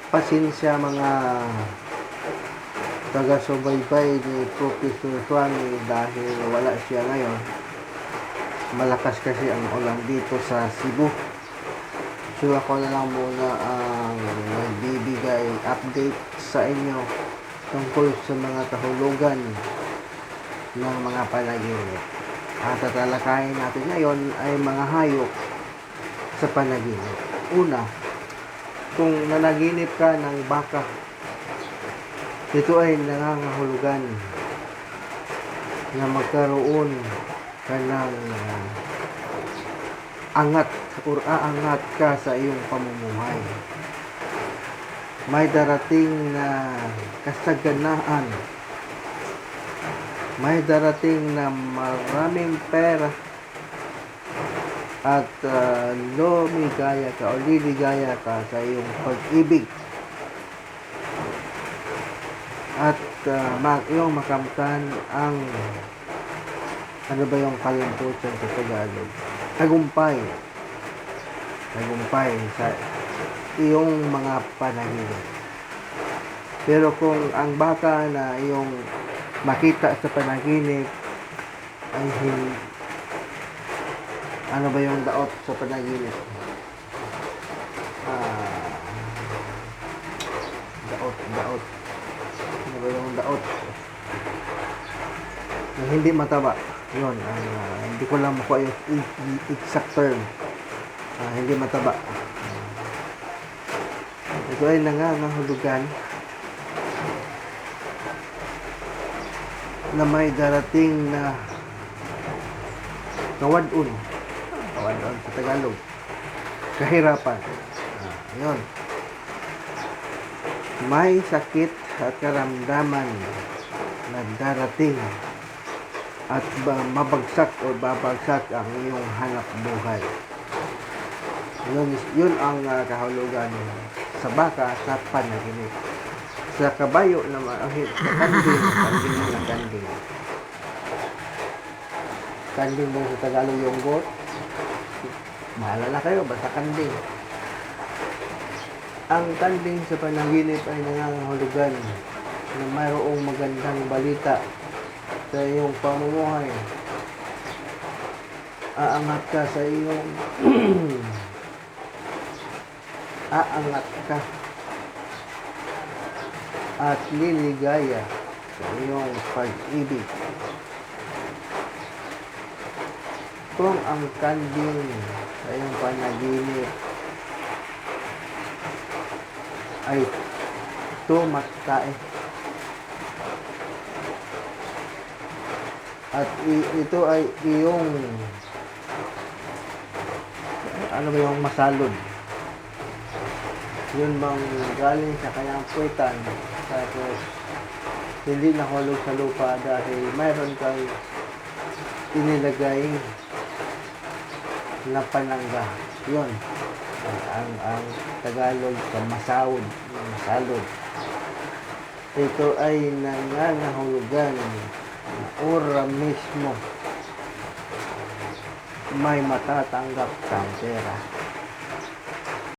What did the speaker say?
Pasensya mga taga-subaybay ni Professor Swami dahil wala siya ngayon. Malakas kasi ang ulan dito sa Cebu. So ako na lang muna ang nagbibigay update sa inyo tungkol sa mga kahulugan ng mga panaginip. At tatalakayin natin ngayon ay mga hayop sa panaginip. Una, kung nanaginip ka ng baka, ito ay nangangahulugan na magkaroon ka ng angat o aangat ka sa iyong pamumuhay. May darating na kasaganaan, may darating na maraming pera, at lumigaya ka o liligaya ka sa iyong pag-ibig, at iyong makamtan ang ano ba yung kalampusan sa Tagalog? Tagumpay sa iyong mga panaginip. Pero kung ang baka na iyong makita sa panaginip ay ano ba yung daot sa panaginip? Daot. Ano ba yung daot? Yung hindi mataba. Yun, hindi ko lang makuha yung exact term. Hindi mataba. Ito ay nangangahulugan na may darating na kawadun sa Tagalog, kahirapan. Yun, may sakit at karamdaman na darating at mabagsak o babagsak ang iyong hanap buhay. Yun ang kahulugan sa baka sa panaginip. Sa kabayo naman, kanding mo sa Tagalog yung goat. Bahala na kayo, basta kanding. Ang kanding sa panaginip ay nangangahulugan na mayroong magandang balita sa iyong pamumuhay. Aangat ka sa iyong aangat ka at liligaya sa iyong pag-ibig. Kung ang kanding sa iyong panaginip ay tumatay at ito ay iyong ano ba yung masalod, yun bang galing sa kanyang puwitan tapos hindi nahulog sa lupa dahil mayroon kang inilagay na panangga. Yun ang Tagalog sa masalod. Ito ay nangangahulugan na ora mismo may matatanggap kang pera.